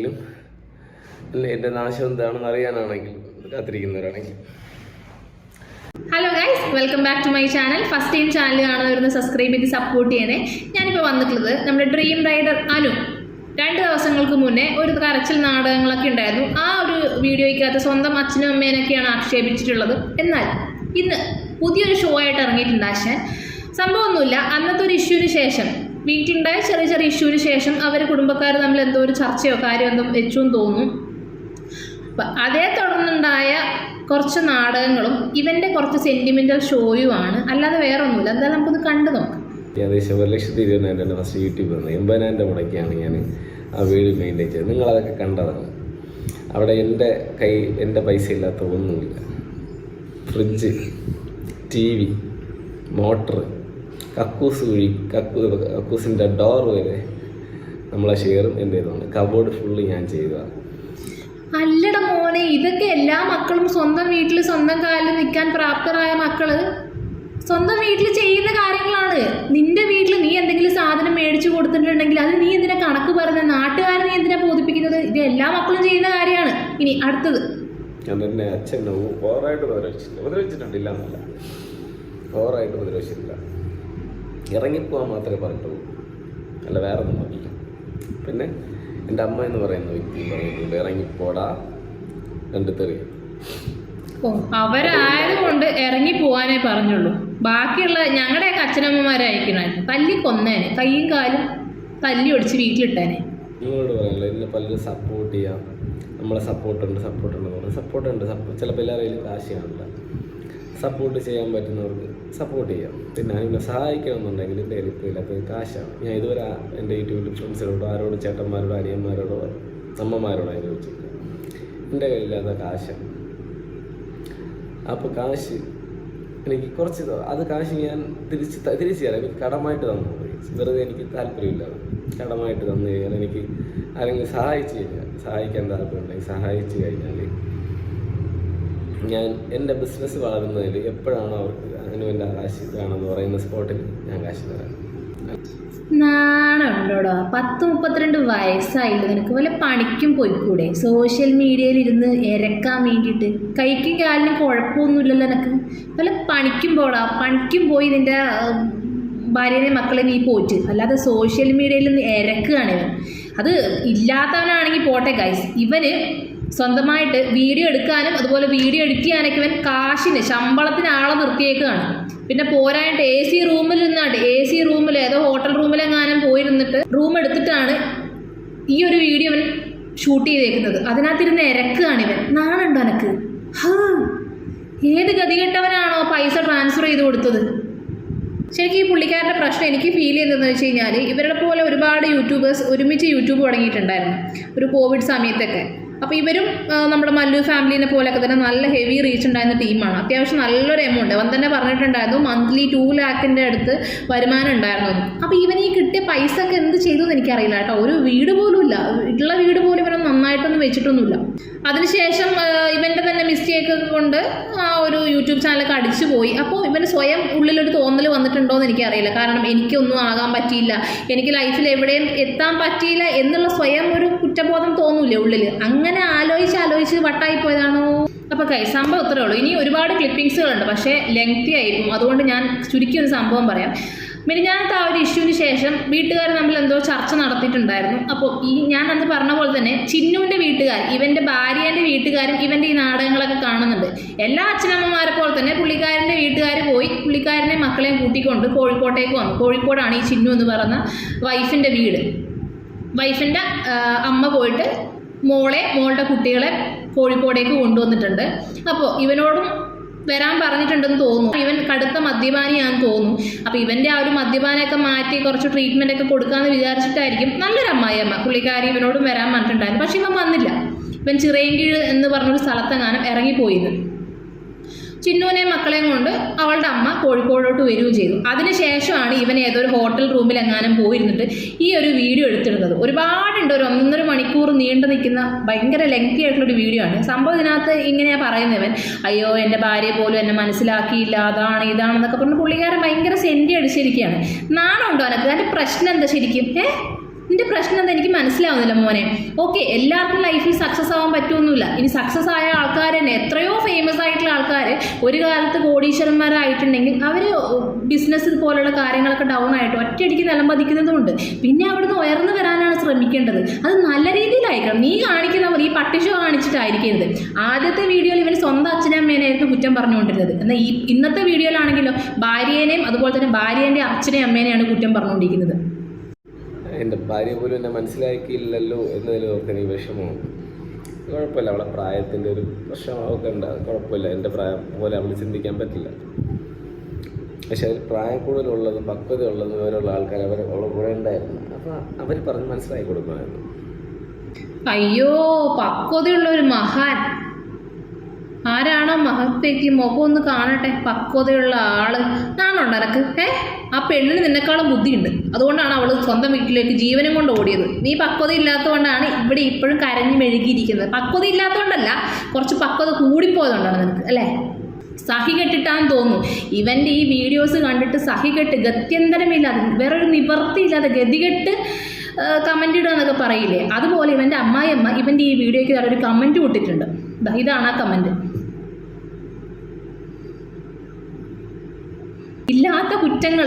അറിയാനാണെങ്കിലും എൻ്റെ നാശം എന്താണെന്ന് അറിയാനാണെങ്കിലും കാത്തിരിക്കുന്നവരാണെങ്കിലും. Hello guys, welcome back to my channel. First time channel കാണുന്നവരൊന്ന് സബ്സ്ക്രൈബ് ചെയ്ത് സപ്പോർട്ട് ചെയ്യണേ. ഞാനിപ്പോൾ വന്നിട്ടുള്ളത് നമ്മുടെ ഡ്രീം റൈഡർ അനു 2 ദിവസങ്ങൾക്ക് മുന്നേ ഒരു കരച്ചിൽ നാടകങ്ങളൊക്കെ ഉണ്ടായിരുന്നു. ആ ഒരു വീഡിയോയ്ക്കകത്ത് സ്വന്തം അച്ഛനും അമ്മേനൊക്കെയാണ് ആക്ഷേപിച്ചിട്ടുള്ളത്. എന്നാൽ ഇന്ന് പുതിയൊരു ഷോ ആയിട്ട് ഇറങ്ങിയിട്ടുണ്ട് ആശാൻ. സംഭവമൊന്നുമില്ല, അന്നത്തെ ഒരു ഇഷ്യൂവിന് ശേഷം, വീട്ടിലുണ്ടായ ചെറിയ ചെറിയ ഇഷ്യൂവിന് ശേഷം അവർ കുടുംബക്കാർ തമ്മിൽ എന്തോ ഒരു ചർച്ചയോ കാര്യം എന്തോ വെച്ചു എന്ന് തോന്നുന്നു. അതേ തുടർന്നുണ്ടായ കുറച്ച് നാടകങ്ങളും ഇവൻ്റെ കുറച്ച് സെൻറ്റിമെൻ്റൽ ഷോയുമാണ്, അല്ലാതെ വേറെ ഒന്നുമില്ല. എന്തായാലും നമുക്കൊന്ന് കണ്ടു നോക്കാം. ഏകദേശം 1,20,000 ഫസ്റ്റ് യൂട്യൂബ് വന്നത് 80,000 മുടക്കിയാണ് ഞാൻ ആ വീഡിയോ മെയിൻറ്റെയിൻ ചെയ്തത്. നിങ്ങളതൊക്കെ കണ്ടതാണ്. അവിടെ എൻ്റെ പൈസ ഇല്ലാത്ത ഒന്നുമില്ല. ഫ്രിഡ്ജ്, TV, മോട്ടർ, കക്കൂസിൻ്റെ ഡോർ വരെ നമ്മളെ ഷെയറും എൻ്റെ ഇതാണ്. കബോർഡ് ഫുള്ള് ഞാൻ ചെയ്തതാണ്. അല്ലട മോനെ, ഇതൊക്കെ എല്ലാ മക്കളും സ്വന്തം വീട്ടിൽ സ്വന്തം കാലിൽ നിൽക്കാൻ പ്രാപ്തരായ മക്കള് സ്വന്തം വീട്ടിൽ ചെയ്യുന്ന കാര്യങ്ങളാണ്. നിന്റെ വീട്ടിൽ നീ എന്തെങ്കിലും സാധനം മേടിച്ചു കൊടുത്തിട്ടുണ്ടെങ്കിൽ അത് നീ എന്തിനാ കണക്ക് പറയുന്നത്? നാട്ടുകാരെ നീ എന്തിനാ ബോധിപ്പിക്കുന്നത്? ഇത് എല്ലാ മക്കളും ചെയ്യുന്ന കാര്യമാണ്. ഇനി അടുത്തത്, എന്നെ അച്ഛൻ ഓവറായിട്ട് ഉപദ്രവിച്ചിട്ടില്ല എന്നല്ല, ഓവറായിട്ട് ഉപദ്രവിച്ചിട്ടില്ല. ഇറങ്ങിപ്പോകാൻ മാത്രമേ പറഞ്ഞിട്ടുള്ളൂ, അല്ല വേറെ ഒന്നും പറഞ്ഞില്ല. പിന്നെ എൻ്റെ അമ്മ എന്ന് പറയുന്ന വ്യക്തി പറയുന്നുണ്ട്, ഇറങ്ങിപ്പോടാ 2 തെറി. അവരായതുകൊണ്ട് ഇറങ്ങി പോകാനേ പറഞ്ഞുള്ളൂ. ബാക്കിയുള്ള ഞങ്ങളുടെയൊക്കെ അച്ഛനമ്മമാരെ അയക്കണായിരുന്നു, തല്ലി കൊന്നേനെ, കൈയും കാലും തല്ലി ഒടിച്ച് വീട്ടിലിട്ടേനെ. നിങ്ങളോട് പറയാനല്ലോ, എന്നെ പലരും സപ്പോർട്ട് ചെയ്യാം, നമ്മളെ സപ്പോർട്ടുണ്ട് സപ്പോർട്ടുണ്ട്. ചിലപ്പോൾ എല്ലാവരും കാശ് കാണില്ല. സപ്പോർട്ട് ചെയ്യാൻ പറ്റുന്നവർക്ക് സപ്പോർട്ട് ചെയ്യാം. പിന്നെ അതിനെ സഹായിക്കണമെന്നുണ്ടെങ്കിൽ എൻ്റെ കയ്യിൽ ഇല്ലാത്തത് കാശാണ്. ഞാൻ ഇതുവരെ എൻ്റെ യൂട്യൂബിൽ ഫ്രണ്ട്സിനോടോ ആരോടും ചേട്ടന്മാരോടോ അനിയന്മാരോടോ അമ്മമാരോടോ ചോദിച്ചില്ല. എൻ്റെ കയ്യിലില്ലാത്ത കാശാണ്. അപ്പോൾ കാശ് എനിക്ക് കുറച്ച് അത് കാശ് ഞാൻ തിരിച്ച് തരാം. എനിക്ക് കടമായിട്ട് തന്നു പോയി, വെറുതെ എനിക്ക് താല്പര്യമില്ല. കടമായിട്ട് തന്നു കഴിഞ്ഞാൽ എനിക്ക് ആരെങ്കിലും സഹായിക്കാൻ താല്പര്യമുണ്ടെങ്കിൽ സഹായിച്ചു കഴിഞ്ഞാൽ ഞാൻ എൻ്റെ ബിസിനസ് വളരുന്നതിൽ എപ്പോഴാണോ അവർക്ക് അനുവിൻ്റെ കാശ് വേണമെന്ന് പറയുന്ന സ്പോട്ടിൽ ഞാൻ കാശ് തരാം. നാണുണ്ടോടോ, 10-32 വയസ്സായില്ല നിനക്ക്? വല്ല പണിക്കും പോയിക്കൂടെ? സോഷ്യൽ മീഡിയയിൽ ഇരുന്ന് ഇരക്കാൻ വേണ്ടിയിട്ട് കൈക്കും കാലിനും കുഴപ്പമൊന്നുമില്ലല്ലോ നിനക്ക്. വല്ല പണിക്കും പോടാ, പണിക്കും പോയി നിൻ്റെ ഭാര്യനെ മക്കളെ നീ പോയിട്ട്, അല്ലാതെ സോഷ്യൽ മീഡിയയിൽ നിന്ന് ഇരക്കുകയാണ് ഇവൻ. അത് ഇല്ലാത്തവനാണെങ്കിൽ പോട്ടെ ഗൈസ്, ഇവന് സ്വന്തമായിട്ട് വീഡിയോ എടുക്കാനും അതുപോലെ വീഡിയോ എഡിറ്റ് ചെയ്യാനൊക്കെ ഇവൻ കാശിന് ശമ്പളത്തിന് ആളെ നിർത്തിയേക്കാണ്. പിന്നെ പോരായിട്ട് AC റൂമിൽ നിന്നാണ്, AC റൂമിൽ ഏതോ ഹോട്ടൽ റൂമിലെങ്ങാനും പോയിരുന്നിട്ട് റൂം എടുത്തിട്ടാണ് ഈ ഒരു വീഡിയോ ഇവൻ ഷൂട്ട് ചെയ്തേക്കുന്നത്. അതിനകത്തിരുന്ന് ഇരക്കുകയാണ് ഇവൻ. നാണുണ്ടോ എനക്ക്? ഏത് ഗതികെട്ടവനാണോ പൈസ ട്രാൻസ്ഫർ ചെയ്ത് കൊടുത്തത്? ശരിക്കും ഈ പുള്ളിക്കാരുടെ പ്രശ്നം എനിക്ക് ഫീൽ ചെയ്തതെന്ന് വെച്ച് കഴിഞ്ഞാൽ, ഇവരുടെ പോലെ ഒരുപാട് യൂട്യൂബേഴ്സ് ഒരുമിച്ച് യൂട്യൂബ് തുടങ്ങിയിട്ടുണ്ടായിരുന്നു ഒരു കോവിഡ് സമയത്തൊക്കെ. അപ്പോൾ ഇവരും നമ്മുടെ മല്ലു ഫാമിലിനെ പോലെയൊക്കെ തന്നെ നല്ല ഹെവി റീച്ച് ഉണ്ടായിരുന്ന ടീമാണ്. അത്യാവശ്യം നല്ലൊരു എമൗണ്ട് അവൻ തന്നെ പറഞ്ഞിട്ടുണ്ടായിരുന്നു, മന്ത്ലി 2 ലാഖിൻ്റെ അടുത്ത് വരുമാനം ഉണ്ടായിരുന്നു. അപ്പോൾ ഇവൻ ഈ കിട്ടിയ പൈസ ഒക്കെ എന്ത് ചെയ്തു എന്ന് എനിക്കറിയില്ല കേട്ടോ. ഒരു വീട് പോലും ഇല്ല, ഉള്ള വീട് പോലും ഇവനൊന്നും നന്നായിട്ടൊന്നും വെച്ചിട്ടൊന്നുമില്ല. അതിനുശേഷം ഇവൻ്റെ തന്നെ മിസ്റ്റേക്ക് കൊണ്ട് ആ ഒരു യൂട്യൂബ് ചാനലൊക്കെ അടിച്ചു പോയി. അപ്പോൾ ഇവന് സ്വയം ഉള്ളിലൊരു തോന്നൽ വന്നിട്ടുണ്ടോ എന്ന് എനിക്കറിയില്ല. കാരണം എനിക്കൊന്നും ആകാൻ പറ്റിയില്ല, എനിക്ക് ലൈഫിൽ എവിടെയും എത്താൻ പറ്റിയില്ല എന്നുള്ള സ്വയം ഒരു കുറ്റബോധം തോന്നൂലേ ഉള്ളിൽ. അങ്ങനെ ആലോചിച്ച് വട്ടായി പോയതാണോ? അപ്പോൾ സംഭവം ഇത്രേ ഉള്ളൂ. ഇനി ഒരുപാട് ക്ലിപ്പിങ്സുകളുണ്ട്, പക്ഷേ ലെങ്തി ആയിരിക്കും. അതുകൊണ്ട് ഞാൻ ചുരുക്കി ഒരു സംഭവം പറയാം. മിനിഞ്ഞാന്നത്തെ ആ ഒരു ഇഷ്യൂവിന് ശേഷം വീട്ടുകാർ തമ്മിൽ എന്തോ ചർച്ച നടത്തിയിട്ടുണ്ടായിരുന്നു. അപ്പോൾ ഞാൻ അന്ന് പറഞ്ഞ പോലെ തന്നെ ചിന്നുവിൻ്റെ വീട്ടുകാർ, ഇവൻ്റെ ഭാര്യേൻ്റെ വീട്ടുകാരും ഇവൻ്റെ ഈ നാടകങ്ങളൊക്കെ കാണുന്നുണ്ട്. എല്ലാ അച്ഛനമ്മമാരെ പോലെ തന്നെ പുള്ളിക്കാരൻ്റെ വീട്ടുകാർ പോയി പുള്ളിക്കാരനെ മക്കളെയും കൂട്ടിക്കൊണ്ട് കോഴിക്കോട്ടേക്ക് വന്നു. കോഴിക്കോടാണ് ഈ ചിന്നു എന്ന് പറയുന്ന വൈഫിൻ്റെ വീട്. വൈഫിൻ്റെ അമ്മ പോയിട്ട് മോളുടെ കുട്ടികളെ കോഴിക്കോടേക്ക് കൊണ്ടുവന്നിട്ടുണ്ട്. അപ്പോൾ ഇവനോടും വരാൻ പറഞ്ഞിട്ടുണ്ടെന്ന് തോന്നുന്നു. ഇവൻ കടുത്ത മദ്യപാനിയാണെന്ന് തോന്നുന്നു. അപ്പോൾ ഇവൻ്റെ ആ ഒരു മദ്യപാനമൊക്കെ മാറ്റി കുറച്ച് ട്രീറ്റ്മെൻ്റ് ഒക്കെ കൊടുക്കാമെന്ന് വിചാരിച്ചിട്ടായിരിക്കും നല്ലൊരു അമ്മായിയമ്മ പുള്ളിക്കാരി ഇവനോടും വരാൻ പറഞ്ഞിട്ടുണ്ടായിരുന്നു. പക്ഷെ ഇവൻ വന്നില്ല. ഇവൻ ചിറയൻകീഴ് എന്ന് പറഞ്ഞൊരു സ്ഥലത്തെങ്ങാനും ഇറങ്ങിപ്പോയിന്ന്. ചിന്നുവിനെ മക്കളെയും കൊണ്ട് അവളുടെ അമ്മ കോഴിക്കോടോട്ട് വരികയും ചെയ്തു. അതിനുശേഷമാണ് ഇവൻ ഏതൊരു ഹോട്ടൽ റൂമിൽ എങ്ങാനും പോയിരുന്നിട്ട് ഈ ഒരു വീഡിയോ എടുത്തിടുന്നത്. ഒരുപാടുണ്ട്, ഒരു 1.5 മണിക്കൂർ നീണ്ടു നിൽക്കുന്ന ഭയങ്കര ലെങ്തി ആയിട്ടുള്ളൊരു വീഡിയോ ആണ്. സംഭവം ഇതിനകത്ത് ഇങ്ങനെയാണ് പറയുന്നവൻ, അയ്യോ എൻ്റെ ഭാര്യ പോലും എന്നെ മനസ്സിലാക്കിയില്ല, അതാണ് ഇതാണെന്നൊക്കെ പറഞ്ഞ് പുള്ളിക്കാരൻ ഭയങ്കര സെൻറ്റി അടിച്ചിരിക്കുകയാണ്. നാണമുണ്ടോ എനക്ക്? അതിൻ്റെ പ്രശ്നം എന്താ ശരിക്കും? നിന്റെ പ്രശ്നം എന്താ എനിക്ക് മനസ്സിലാവുന്നില്ല മോനെ. ഓക്കെ, എല്ലാവർക്കും ലൈഫിൽ സക്സസ് ആവാൻ പറ്റുമൊന്നുമില്ല. ഇനി സക്സസ് ആയ ആൾക്കാർ തന്നെ എത്രയോ ഫേമസ് ആയിട്ടുള്ള ആൾക്കാർ ഒരു കാലത്ത് കോടീശ്വരന്മാരായിട്ടുണ്ടെങ്കിൽ അവർ ബിസിനസ് പോലുള്ള കാര്യങ്ങളൊക്കെ ഡൗൺ ആയിട്ട് ഒറ്റയടിക്ക് നിലംപതിക്കുന്നതുകൊണ്ട് പിന്നെ അവിടുന്ന് ഉയർന്നു വരാനാണ് ശ്രമിക്കേണ്ടത്. അത് നല്ല രീതിയിലായിരിക്കണം. നീ കാണിക്കുന്ന പോലെ ഈ പട്ടിഷോ കാണിച്ചിട്ടായിരിക്കരുത്. ആദ്യത്തെ വീഡിയോയിൽ ഇവർ സ്വന്തം അച്ഛനും അമ്മേനായിരുന്നു കുറ്റം പറഞ്ഞുകൊണ്ടിരുന്നത്. എന്നാൽ ഇന്നത്തെ വീഡിയോയിലാണെങ്കിലോ ഭാര്യേനെയും അതുപോലെ തന്നെ ഭാര്യേൻ്റെ അച്ഛനെയും അമ്മേനെയാണ് കുറ്റം പറഞ്ഞുകൊണ്ടിരിക്കുന്നത്. എൻ്റെ ഭാര്യ പോലും എന്നെ മനസ്സിലാക്കിയില്ലല്ലോ എന്നതിൽ ഓർത്ത് എനിക്ക് വിഷമമാണ്. കുഴപ്പമില്ല, അവളെ പ്രായത്തിൻ്റെ ഒരു പ്രശ്നമൊക്കെ ഉണ്ട്, കുഴപ്പമില്ല. എൻ്റെ പ്രായം പോലെ അവൾ ചിന്തിക്കാൻ പറ്റില്ല. പക്ഷെ അതിൽ പ്രായം കൂടുതലുള്ളതും പക്വതയുള്ളതും ഇവരുള്ള ആൾക്കാർ അവളെ കൂടെ ഉണ്ടായിരുന്നു. അപ്പോൾ അവർ പറഞ്ഞ് മനസ്സിലാക്കി കൊടുക്കണമായിരുന്നു. അയ്യോ, പക്വതയുള്ള ഒരു മഹാൻ ആരാണോ മഹത്തേക്ക് മുഖം ഒന്ന് കാണട്ടെ. പക്വതയുള്ള ആള് നാണുണ്ട് എനക്ക്. ആ പെണ്ണിന് നിന്നെക്കാളും ബുദ്ധിയുണ്ട്. അതുകൊണ്ടാണ് അവൾ സ്വന്തം വീട്ടിലേക്ക് ജീവനും കൊണ്ട് ഓടിയത്. നീ പക്വത ഇല്ലാത്തതുകൊണ്ടാണ് ഇവിടെ ഇപ്പോഴും കരഞ്ഞു മെഴുകിയിരിക്കുന്നത്. പക്വത ഇല്ലാത്തതുകൊണ്ടല്ല, കുറച്ച് പക്വത കൂടിപ്പോയതുകൊണ്ടാണ് നിനക്ക്, അല്ലേ? സഹി കെട്ടിട്ടാന്ന് തോന്നുന്നു. ഇവൻ്റെ ഈ വീഡിയോസ് കണ്ടിട്ട് സഹി കെട്ട് ഗത്യന്തരമില്ലാതെ വേറൊരു നിവർത്തിയില്ലാതെ ഗതികെട്ട് കമൻ്റ് ഇടുക എന്നൊക്കെ പറയില്ലേ, അതുപോലെ ഇവൻ്റെ അമ്മായിയമ്മ ഇവൻ്റെ ഈ വീഡിയോയ്ക്ക് ഒരു കമൻറ്റ് കൊടുത്തിട്ടുണ്ട്. ഇതാണ് ആ കമൻറ്റ്. ഇല്ലാത്ത കുറ്റങ്ങൾ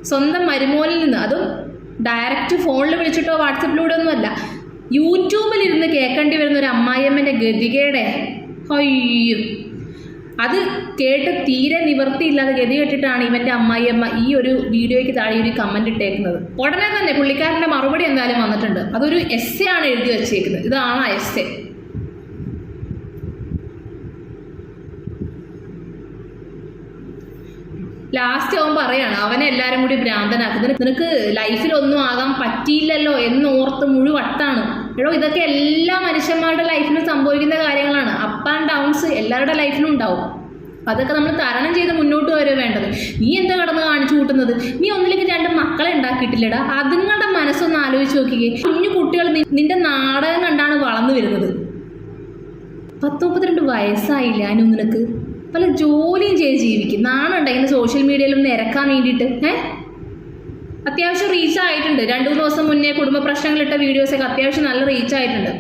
സ്വന്തം മരുമോനിൽ നിന്ന്, അതും ഡയറക്റ്റ് ഫോണിൽ വിളിച്ചിട്ടോ വാട്സപ്പിലൂടെ ഒന്നുമല്ല, യൂട്യൂബിലിരുന്ന് കേൾക്കേണ്ടി വരുന്ന ഒരു അമ്മായിയമ്മൻ്റെ ഗതികേടെ അയ്യോ, അത് കേട്ട് തീരെ നിവർത്തിയില്ലാതെ ഗതി കേട്ടിട്ടാണ് ഇവൻ്റെ അമ്മായിയമ്മ ഈ ഒരു വീഡിയോയ്ക്ക് താഴെ ഒരു കമൻറ്റ് ഇട്ടേക്കുന്നത്. ഉടനെ തന്നെ പുള്ളിക്കാരൻ്റെ മറുപടി എന്തായാലും വന്നിട്ടുണ്ട്. അതൊരു എസ്സേ ആണ് എഴുതി വച്ചേക്കുന്നത്. ഇതാണ് ആ എസ്സേ. ലാസ്റ്റ് അവൻ പറയാണ് അവനെ എല്ലാവരും കൂടി ഭ്രാന്തനാക്കുന്നത്. നിനക്ക് ലൈഫിലൊന്നും ആകാൻ പറ്റിയില്ലല്ലോ എന്നോർത്ത് മുഴുവട്ടാണ്. എടോ, ഇതൊക്കെ എല്ലാ മനുഷ്യന്മാരുടെ ലൈഫിലും സംഭവിക്കുന്ന കാര്യങ്ങളാണ്. അപ്പ് ആൻഡ് ഡൗൺസ് എല്ലാവരുടെ ലൈഫിലും ഉണ്ടാവും. അതൊക്കെ നമ്മൾ തരണം ചെയ്ത് മുന്നോട്ട് വരെ വേണ്ടത്. നീ എന്താ കടന്ന് കാണിച്ചു കൂട്ടുന്നത്? നീ ഒന്നിലേക്ക് 2 മക്കളെ ഉണ്ടാക്കിയിട്ടില്ലടാ. അതുങ്ങളുടെ മനസ്സൊന്ന് ആലോചിച്ച് നോക്കിക്കേ. കുഞ്ഞു കുട്ടികൾ നിന്റെ നാടകം കണ്ടാണ് വളർന്നു വരുന്നത്. 10-32 വയസ്സായില്ല അനു നിനക്ക്. പല ജോലിയും ചെയ്ത് ജീവിക്കും. നാണുണ്ട് ഇങ്ങനെ സോഷ്യൽ മീഡിയയിലൊന്ന് ഇറക്കാൻ വേണ്ടിയിട്ട്. അത്യാവശ്യം റീച്ച് ആയിട്ടുണ്ട്. 2-3 ദിവസം മുന്നേ കുടുംബ പ്രശ്നങ്ങളിട്ട വീഡിയോസൊക്കെ അത്യാവശ്യം നല്ല റീച്ച് ആയിട്ടുണ്ട്.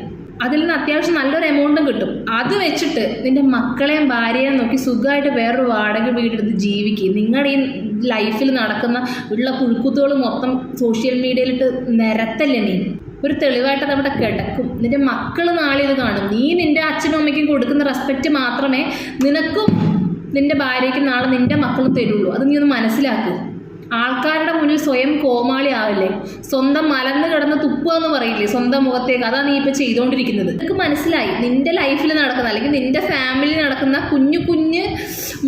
അതിൽ നിന്ന് അത്യാവശ്യം നല്ലൊരു എമൗണ്ടും കിട്ടും. അത് വെച്ചിട്ട് നിൻ്റെ മക്കളെയും ഭാര്യയെയും നോക്കി സുഖമായിട്ട് വേറൊരു വാടക വീടെടുത്ത് ജീവിക്കുക. നിങ്ങളുടെ ഈ ലൈഫിൽ നടക്കുന്ന ഉള്ള പുഴുക്കുത്തുകൾ മൊത്തം സോഷ്യൽ മീഡിയയിലിട്ട് നിരത്തല്ലേ നീ. ഒരു തെളിവായിട്ട് അവിടെ കിടക്കും. നിൻ്റെ മക്കൾ നാളെ ഇത് കാണും. നീ നിൻ്റെ അച്ഛനും അമ്മയ്ക്കും കൊടുക്കുന്ന റെസ്പെക്റ്റ് മാത്രമേ നിനക്കും നിൻ്റെ ഭാര്യയ്ക്കും നാളെ നിൻ്റെ മക്കളും തരുള്ളൂ. അത് നീ ഒന്ന് മനസ്സിലാക്കുക. ആൾക്കാരുടെ മുന്നിൽ സ്വയം കോമാളി ആവില്ലേ? സ്വന്തം മലന്ന് കിടന്ന് തുപ്പുക എന്ന് പറയില്ലേ സ്വന്തം മുഖത്തേക്ക്? അതാണ് നീ ഇപ്പോൾ ചെയ്തുകൊണ്ടിരിക്കുന്നത്. നിനക്ക് മനസ്സിലായി നിൻ്റെ ലൈഫിൽ നടക്കുന്ന അല്ലെങ്കിൽ നിൻ്റെ ഫാമിലി നടക്കുന്ന കുഞ്ഞു കുഞ്ഞ്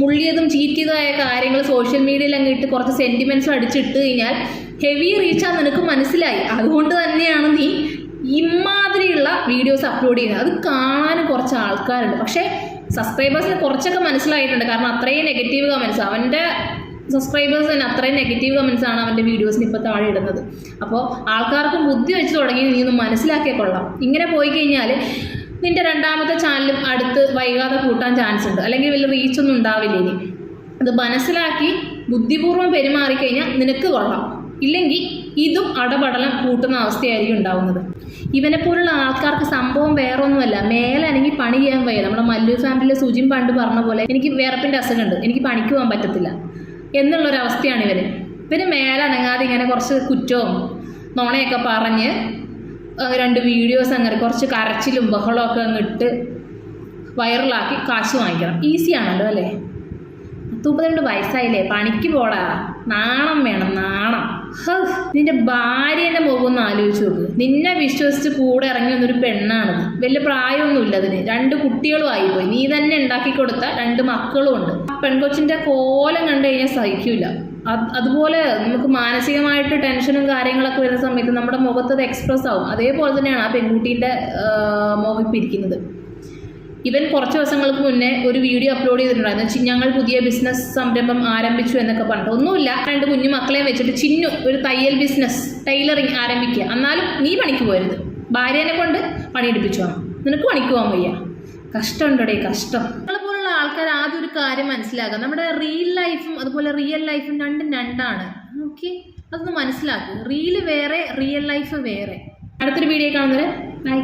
മുള്ളിയതും ചീറ്റിയതുമായ കാര്യങ്ങൾ സോഷ്യൽ മീഡിയയിൽ അങ്ങിട്ട് കുറച്ച് സെൻറ്റിമെൻറ്റ്സ് അടിച്ചിട്ട് കഴിഞ്ഞാൽ ഹെവി റീച്ചാന്ന് നിനക്ക് മനസ്സിലായി. അതുകൊണ്ട് തന്നെയാണ് നീ ഇമാതിരിയുള്ള വീഡിയോസ് അപ്ലോഡ് ചെയ്യുന്നത്. അത് കാണാനും കുറച്ച് ആൾക്കാരുണ്ട്. പക്ഷേ സബ്സ്ക്രൈബേഴ്സിന് കുറച്ചൊക്കെ മനസ്സിലായിട്ടുണ്ട്. കാരണം അത്രയും നെഗറ്റീവ് കമൻറ്റ്സ് അവൻ്റെ സബ്സ്ക്രൈബേഴ്സ് തന്നെ അത്രയും നെഗറ്റീവ് കമൻറ്റ്സാണ് അവൻ്റെ വീഡിയോസിന് ഇപ്പോൾ താഴെ ഇടുന്നത്. അപ്പോൾ ആൾക്കാർക്കും ബുദ്ധി വെച്ച് തുടങ്ങി നീ ഒന്ന് മനസ്സിലാക്കിയാൽ കൊള്ളാം. ഇങ്ങനെ പോയി കഴിഞ്ഞാൽ നിൻ്റെ 2ാമത്തെ ചാനലും അടുത്ത് വൈകാതെ കൂട്ടാൻ ചാൻസ് ഉണ്ട്. അല്ലെങ്കിൽ വലിയ റീച്ചൊന്നും ഉണ്ടാവില്ല. ഇനി അത് മനസ്സിലാക്കി ബുദ്ധിപൂർവ്വം പെരുമാറിക്കഴിഞ്ഞാൽ നിനക്ക് കൊള്ളാം. ഇല്ലെങ്കിൽ ഇതും അടപടലം കൂട്ടുന്ന അവസ്ഥയായിരിക്കും ഉണ്ടാവുന്നത്. ഇവനെപ്പോലുള്ള ആൾക്കാർക്ക് സംഭവം വേറെ ഒന്നുമല്ല, മേലനങ്ങി പണി ചെയ്യാൻ വയ്യ. നമ്മുടെ മല്ലു ഫാമിലിയിലെ സുജിൻ പണ്ട് പറഞ്ഞ പോലെ എനിക്ക് വിയർപ്പിൻ്റെ അസുഖമുണ്ട്, എനിക്ക് പണിക്ക് പോകാൻ പറ്റത്തില്ല എന്നുള്ളൊരവസ്ഥയാണ് ഇവന് മേലനങ്ങാതെ ഇങ്ങനെ കുറച്ച് കുറ്റവും നുണയൊക്കെ പറഞ്ഞ് 2 വീഡിയോസ് അങ്ങനെ കുറച്ച് കരച്ചിലും ബഹളമൊക്കെ അങ്ങിട്ട് വൈറലാക്കി കാശ് വാങ്ങിക്കണം. ഈസിയാണല്ലോ അല്ലേ? 32 വയസ്സായില്ലേ, പണിക്ക് പോടാ. നാണം വേണം, നാണം. നിന്റെ ഭാര്യേൻ്റെ മുഖം ഒന്ന് ആലോചിച്ച് നോക്ക്. നിന്നെ വിശ്വസിച്ച് കൂടെ ഇറങ്ങി വന്നൊരു പെണ്ണാണത്. വലിയ പ്രായമൊന്നുമില്ല അതിന്. 2 കുട്ടികളും ആയിപ്പോയി. നീ തന്നെ ഉണ്ടാക്കി കൊടുത്ത 2 മക്കളും ഉണ്ട്. പെൺകൊച്ചിൻ്റെ കോലം കണ്ടു കഴിഞ്ഞാൽ സഹിക്കില്ല. അതുപോലെ നമുക്ക് മാനസികമായിട്ട് ടെൻഷനും കാര്യങ്ങളൊക്കെ വരുന്ന സമയത്ത് നമ്മുടെ മുഖത്തത് എക്സ്പ്രസ് ആവും. അതേപോലെ തന്നെയാണ് ആ പെൺകുട്ടീൻ്റെ മുഖം ഇപ്പം ഇരിക്കുന്നത്. ഇവൻ കുറച്ച് ദിവസങ്ങൾക്ക് മുന്നേ ഒരു വീഡിയോ അപ്ലോഡ് ചെയ്തിട്ടുണ്ടായിരുന്നു. ഞങ്ങൾ പുതിയ ബിസിനസ് സംരംഭം ആരംഭിച്ചു എന്നൊക്കെ പറഞ്ഞിട്ട്. ഒന്നുമില്ല, 2 കുഞ്ഞു മക്കളെ വെച്ചിട്ട് ചിന്നു ഒരു തയ്യൽ ബിസിനസ് ടൈലറിങ് ആരംഭിക്കുക. എന്നാലും നീ പണിക്ക് പോരുത്, ഭാര്യേനെ കൊണ്ട് പണിയെടുപ്പിച്ചു വേണം. നിനക്ക് പണിക്ക് പോകാൻ വയ്യ. കഷ്ടമുണ്ടോടേ, കഷ്ടം. നമ്മളെപ്പോലുള്ള ആൾക്കാർ ആദ്യം ഒരു കാര്യം മനസ്സിലാക്കുക, നമ്മുടെ റിയൽ ലൈഫും അതുപോലെ റിയൽ ലൈഫും രണ്ടും രണ്ടാണ്. ഓക്കെ. അതൊന്ന് മനസ്സിലാക്കുക. റീല് വേറെ, റിയൽ ലൈഫ് വേറെ. അടുത്തൊരു വീഡിയോ കാണുന്നവരെ ബൈ.